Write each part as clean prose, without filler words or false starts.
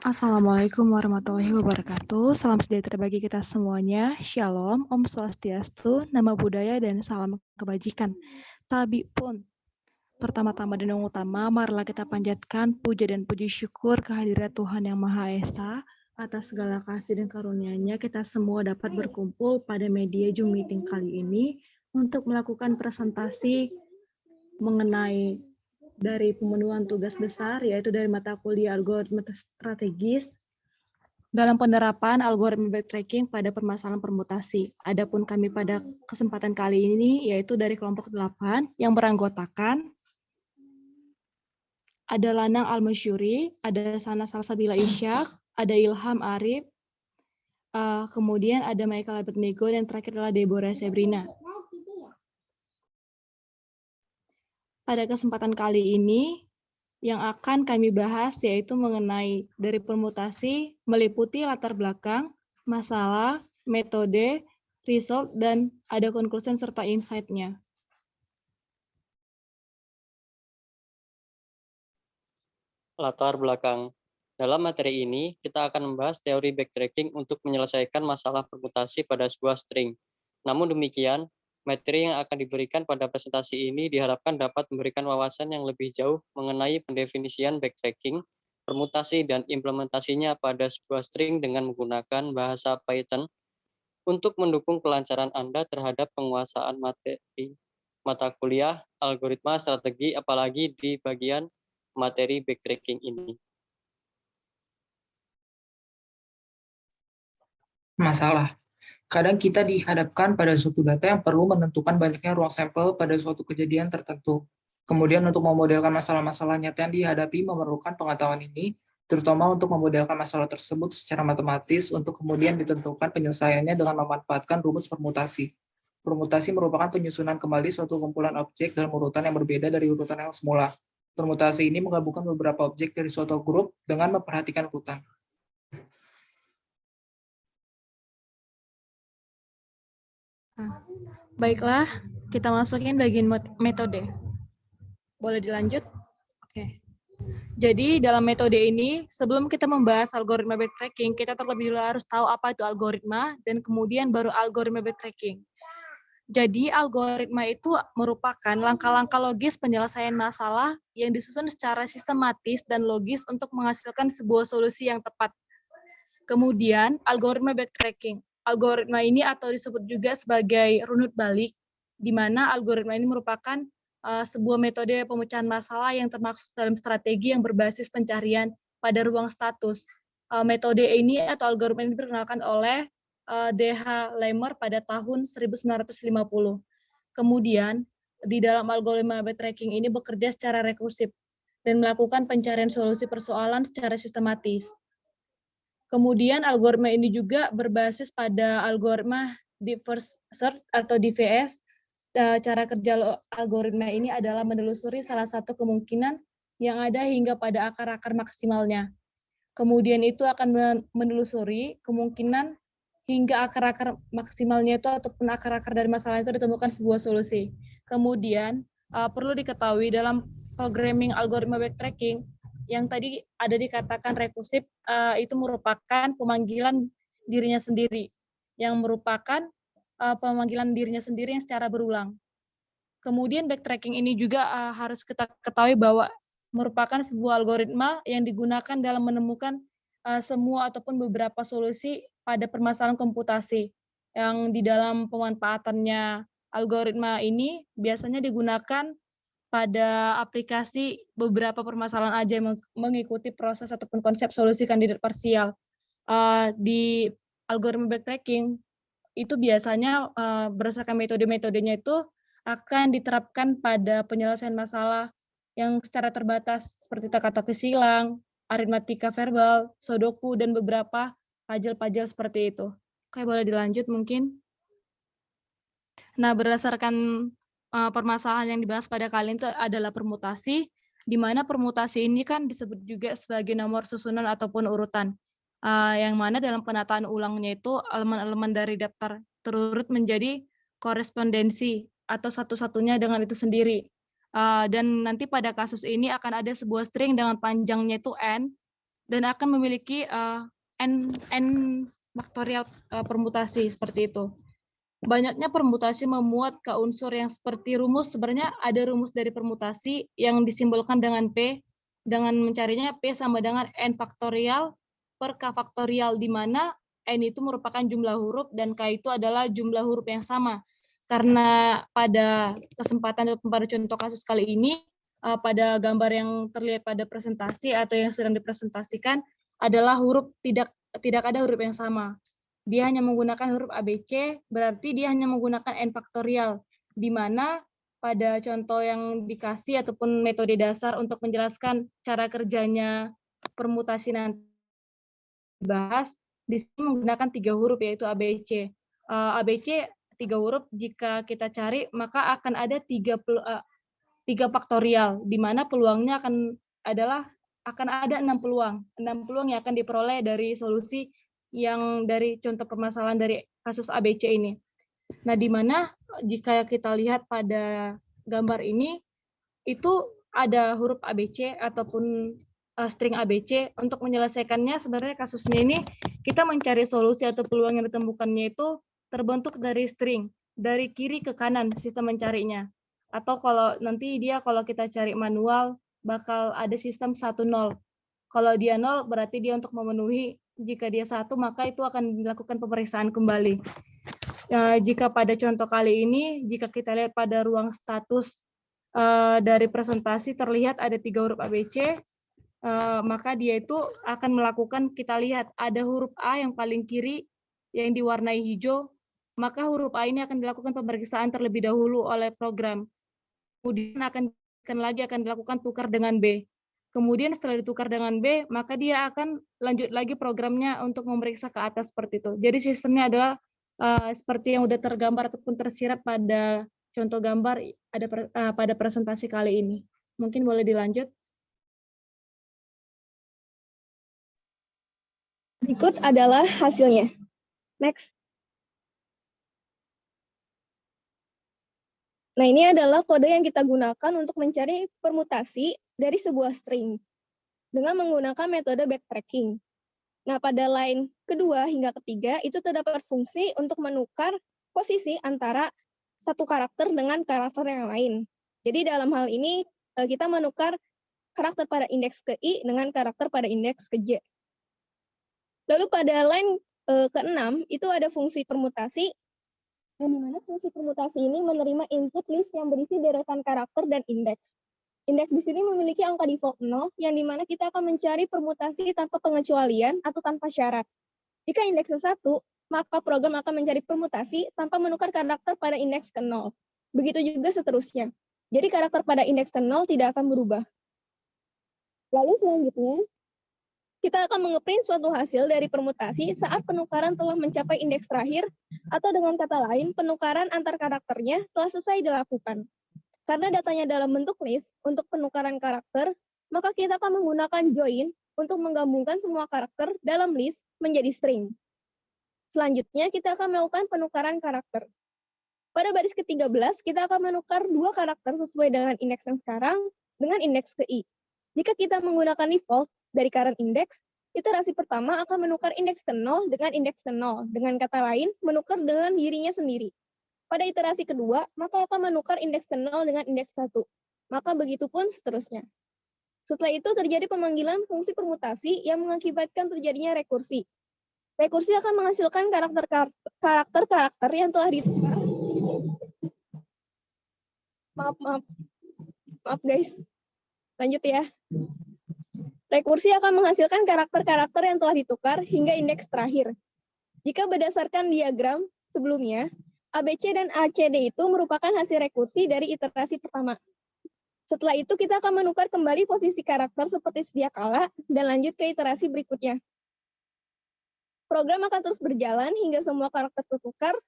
Assalamualaikum warahmatullahi wabarakatuh. Salam sejahtera bagi kita semuanya. Shalom, Om Swastiastu, Nama Budaya, dan salam kebajikan. Tabi pun. Pertama-tama dan yang utama, marilah kita panjatkan puja dan puji syukur kehadirat Tuhan Yang Maha Esa atas segala kasih dan karunia-Nya kita semua dapat berkumpul pada media Zoom meeting kali ini untuk melakukan presentasi mengenai dari pemenuhan tugas besar, yaitu dari mata kuliah algoritma strategis dalam penerapan algoritma backtracking pada permasalahan permutasi. Adapun kami pada kesempatan kali ini yaitu dari kelompok 8 yang beranggotakan ada Lanang Al-Masyuri, ada Sana Salsabila Ishak, ada Ilham Arif, kemudian ada Michael Abednego, dan terakhir adalah Deborah Sebrina. Pada kesempatan kali ini, yang akan kami bahas yaitu mengenai dari permutasi meliputi latar belakang, masalah, metode, result, dan ada conclusion serta insight-nya. Latar belakang. Dalam materi ini, kita akan membahas teori backtracking untuk menyelesaikan masalah permutasi pada sebuah string. Namun demikian, materi yang akan diberikan pada presentasi ini diharapkan dapat memberikan wawasan yang lebih jauh mengenai pendefinisian backtracking, permutasi, dan implementasinya pada sebuah string dengan menggunakan bahasa Python untuk mendukung kelancaran Anda terhadap penguasaan materi mata kuliah algoritma strategi, apalagi di bagian materi backtracking ini. Masalah. Kadang kita dihadapkan pada suatu data yang perlu menentukan banyaknya ruang sampel pada suatu kejadian tertentu. Kemudian untuk memodelkan masalah-masalah nyata yang dihadapi memerlukan pengetahuan ini, terutama untuk memodelkan masalah tersebut secara matematis untuk kemudian ditentukan penyelesaiannya dengan memanfaatkan rumus permutasi. Permutasi merupakan penyusunan kembali suatu kumpulan objek dalam urutan yang berbeda dari urutan yang semula. Permutasi ini menggabungkan beberapa objek dari suatu grup dengan memperhatikan urutan. Baiklah, kita masukin bagian metode. Boleh dilanjut? Oke. Jadi dalam metode ini, sebelum kita membahas algoritma backtracking, kita terlebih dahulu harus tahu apa itu algoritma, dan kemudian baru algoritma backtracking. Jadi algoritma itu merupakan langkah-langkah logis penyelesaian masalah yang disusun secara sistematis dan logis untuk menghasilkan sebuah solusi yang tepat. Kemudian algoritma backtracking. Algoritma ini atau disebut juga sebagai runut balik, di mana algoritma ini merupakan sebuah metode pemecahan masalah yang termasuk dalam strategi yang berbasis pencarian pada ruang status. Metode ini atau algoritma ini diperkenalkan oleh D.H. Lemmer pada tahun 1950. Kemudian, di dalam algoritma backtracking ini bekerja secara rekursif dan melakukan pencarian solusi persoalan secara sistematis. Kemudian algoritma ini juga berbasis pada algoritma diverse search atau DVS. Cara kerja algoritma ini adalah menelusuri salah satu kemungkinan yang ada hingga pada akar-akar maksimalnya. Kemudian itu akan menelusuri kemungkinan hingga akar-akar maksimalnya itu ataupun akar-akar dari masalah itu ditemukan sebuah solusi. Kemudian perlu diketahui dalam programming algoritma backtracking yang tadi ada dikatakan rekursif itu merupakan pemanggilan dirinya sendiri, yang merupakan pemanggilan dirinya sendiri yang secara berulang. Kemudian backtracking ini juga harus kita ketahui bahwa merupakan sebuah algoritma yang digunakan dalam menemukan semua ataupun beberapa solusi pada permasalahan komputasi. Yang di dalam pemanfaatannya algoritma ini biasanya digunakan pada aplikasi beberapa permasalahan aja yang mengikuti proses ataupun konsep solusi kandidat parsial. Di algoritma backtracking itu biasanya berdasarkan metode-metodenya itu akan diterapkan pada penyelesaian masalah yang secara terbatas seperti teka-teki silang, aritmatika verbal, sudoku, dan beberapa puzzle-puzzle seperti itu. Oke, boleh dilanjut mungkin. Nah, berdasarkan permasalahan yang dibahas pada kali ini itu adalah permutasi, di mana permutasi ini kan disebut juga sebagai nomor susunan ataupun urutan, yang mana dalam penataan ulangnya itu elemen-elemen dari daftar terurut menjadi korespondensi atau satu-satunya dengan itu sendiri. Dan nanti pada kasus ini akan ada sebuah string dengan panjangnya itu n, dan akan memiliki n faktorial permutasi seperti itu. Banyaknya permutasi memuat ke unsur yang seperti rumus. Sebenarnya ada rumus dari permutasi yang disimbolkan dengan P, dengan mencarinya P sama dengan N faktorial per K faktorial, di mana N itu merupakan jumlah huruf dan K itu adalah jumlah huruf yang sama. Karena pada kesempatan atau pada contoh kasus kali ini, pada gambar yang terlihat pada presentasi atau yang sedang dipresentasikan adalah huruf tidak ada huruf yang sama. Dia hanya menggunakan huruf ABC, berarti dia hanya menggunakan N faktorial, di mana pada contoh yang dikasih ataupun metode dasar untuk menjelaskan cara kerjanya permutasi nanti dibahas, di sini menggunakan 3 huruf yaitu ABC. ABC 3 huruf, jika kita cari maka akan ada 3 faktorial, di mana peluangnya akan ada 6 peluang. 6 peluang yang akan diperoleh dari solusi yang dari contoh permasalahan dari kasus ABC ini. Nah, di mana jika kita lihat pada gambar ini, itu ada huruf ABC ataupun string ABC. Untuk menyelesaikannya, sebenarnya kasusnya ini, kita mencari solusi atau peluang yang ditemukannya itu terbentuk dari string, dari kiri ke kanan sistem mencarinya. Atau kalau nanti kalau kita cari manual, bakal ada sistem 1-0. Kalau dia 0, berarti dia untuk memenuhi. Jika dia 1, maka itu akan dilakukan pemeriksaan kembali. Jika pada contoh kali ini, jika kita lihat pada ruang status dari presentasi terlihat ada 3 huruf ABC, maka dia itu akan melakukan, kita lihat ada huruf A yang paling kiri yang diwarnai hijau, maka huruf A ini akan dilakukan pemeriksaan terlebih dahulu oleh program. Kemudian akan dilakukan tukar dengan B. Kemudian setelah ditukar dengan B, maka dia akan lanjut lagi programnya untuk memeriksa ke atas seperti itu. Jadi sistemnya adalah seperti yang sudah tergambar ataupun tersirat pada contoh gambar pada presentasi kali ini. Mungkin boleh dilanjut. Berikut adalah hasilnya. Next. Nah, ini adalah kode yang kita gunakan untuk mencari permutasi dari sebuah string dengan menggunakan metode backtracking. Nah, pada line kedua hingga ketiga itu terdapat fungsi untuk menukar posisi antara satu karakter dengan karakter yang lain. Jadi dalam hal ini kita menukar karakter pada indeks ke I dengan karakter pada indeks ke J. Lalu pada line ke-6 itu ada fungsi permutasi, yang dimana fungsi permutasi ini menerima input list yang berisi deretan karakter dan indeks. Indeks di sini memiliki angka default 0, yang dimana kita akan mencari permutasi tanpa pengecualian atau tanpa syarat. Jika indeksnya 1, maka program akan mencari permutasi tanpa menukar karakter pada indeks ke 0. Begitu juga seterusnya. Jadi karakter pada indeks ke 0 tidak akan berubah. Lalu selanjutnya, kita akan mengeprint suatu hasil dari permutasi saat penukaran telah mencapai indeks terakhir, atau dengan kata lain, penukaran antar karakternya telah selesai dilakukan. Karena datanya dalam bentuk list untuk penukaran karakter, maka kita akan menggunakan join untuk menggabungkan semua karakter dalam list menjadi string. Selanjutnya, kita akan melakukan penukaran karakter. Pada baris ke-13, kita akan menukar 2 karakter sesuai dengan indeks yang sekarang dengan indeks ke I. Jika kita menggunakan default dari current index, iterasi pertama akan menukar indeks ke 0 dengan indeks ke 0. Dengan kata lain, menukar dengan dirinya sendiri. Pada iterasi kedua, maka akan menukar indeks ke 0 dengan indeks 1. Maka begitu pun seterusnya. Setelah itu terjadi pemanggilan fungsi permutasi yang mengakibatkan terjadinya rekursi. Rekursi akan menghasilkan karakter-karakter yang telah ditukar. Maaf guys. Lanjut ya. Rekursi akan menghasilkan karakter-karakter yang telah ditukar hingga indeks terakhir. Jika berdasarkan diagram sebelumnya, ABC dan ACD itu merupakan hasil rekursi dari iterasi pertama. Setelah itu kita akan menukar kembali posisi karakter seperti sedia kala dan lanjut ke iterasi berikutnya. Program akan terus berjalan hingga semua karakter tertukar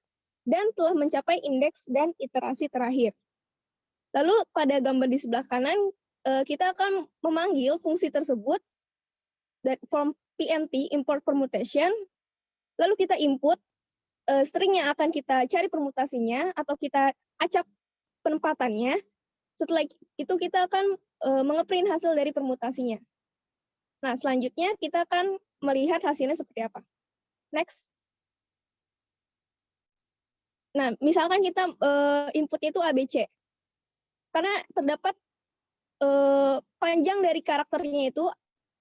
dan telah mencapai indeks dan iterasi terakhir. Lalu pada gambar di sebelah kanan, kita akan memanggil fungsi tersebut from PMT, import permutation, lalu kita input string yang akan kita cari permutasinya atau kita acak penempatannya. Setelah itu kita akan mengeprint hasil dari permutasinya. Nah, selanjutnya kita akan melihat hasilnya seperti apa. Next. Nah, misalkan kita inputnya itu ABC. Karena terdapat panjang dari karakternya itu,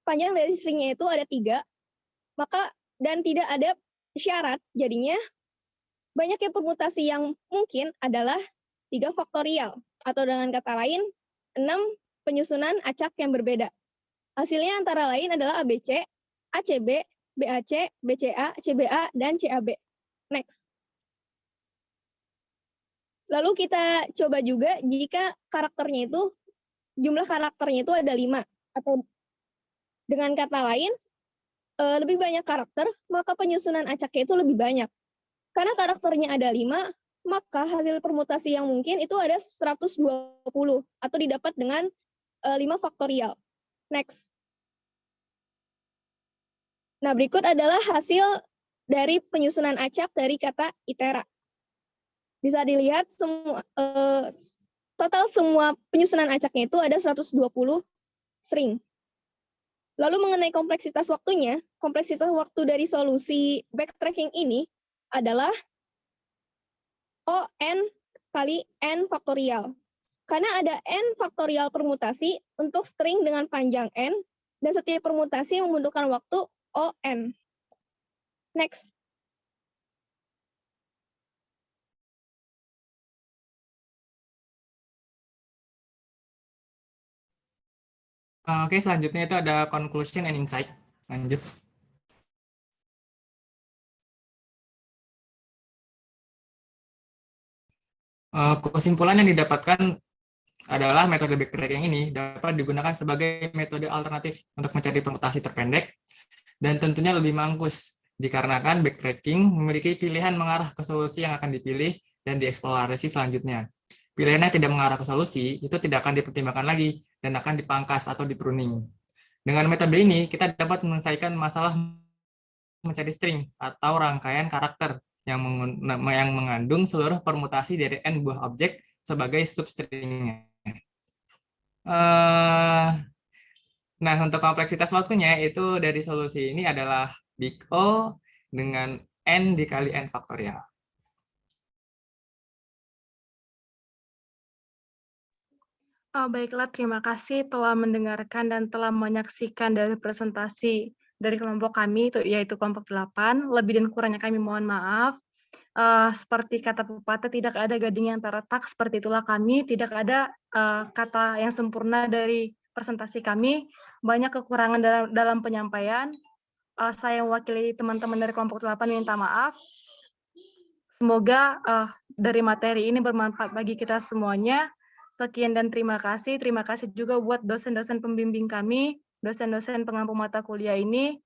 panjang dari stringnya itu ada 3, maka dan tidak ada syarat, jadinya banyaknya permutasi yang mungkin adalah 3 faktorial, atau dengan kata lain, 6 penyusunan acak yang berbeda. Hasilnya antara lain adalah ABC, ACB, BAC, BCA, CBA, dan CAB. Next. Lalu kita coba juga jika karakternya itu, jumlah karakternya itu ada 5, atau dengan kata lain, lebih banyak karakter, maka penyusunan acaknya itu lebih banyak. Karena karakternya ada 5, maka hasil permutasi yang mungkin itu ada 120, atau didapat dengan 5 faktorial. Next. Nah, berikut adalah hasil dari penyusunan acak dari kata itera. Bisa dilihat total semua penyusunan acaknya itu ada 120 string. Lalu mengenai kompleksitas waktunya, kompleksitas waktu dari solusi backtracking ini adalah ON kali N faktorial. Karena ada N faktorial permutasi untuk string dengan panjang N, dan setiap permutasi membutuhkan waktu ON. Next. Oke, selanjutnya itu ada conclusion and insight. Lanjut. Kesimpulan yang didapatkan adalah metode backtracking ini dapat digunakan sebagai metode alternatif untuk mencari permutasi terpendek dan tentunya lebih mangkus dikarenakan backtracking memiliki pilihan mengarah ke solusi yang akan dipilih dan dieksplorasi selanjutnya. Pilihan yang tidak mengarah ke solusi itu tidak akan dipertimbangkan lagi dan akan dipangkas atau di-pruning. Dengan metode ini, kita dapat menyelesaikan masalah mencari string atau rangkaian karakter yang mengandung seluruh permutasi dari n buah objek sebagai substringnya. Nah, untuk kompleksitas waktunya itu dari solusi ini adalah big O dengan n dikali n faktorial. Baiklah, terima kasih telah mendengarkan dan telah menyaksikan dari presentasi dari kelompok kami, yaitu kelompok 8. Lebih dan kurangnya kami mohon maaf. Seperti kata pepatah, tidak ada gading yang tak retak, seperti itulah kami. Tidak ada kata yang sempurna dari presentasi kami. Banyak kekurangan dalam penyampaian. Saya mewakili teman-teman dari kelompok 8 minta maaf. Semoga dari materi ini bermanfaat bagi kita semuanya. Sekian dan terima kasih. Terima kasih juga buat dosen-dosen pembimbing kami, dosen-dosen pengampu mata kuliah ini.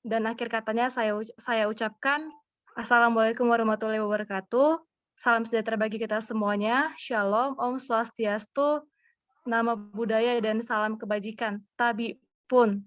Dan akhir katanya saya ucapkan Assalamualaikum warahmatullahi wabarakatuh. Salam sejahtera bagi kita semuanya. Shalom, Om Swastiastu, Namo Buddhaya, dan salam kebajikan. Tabi pun.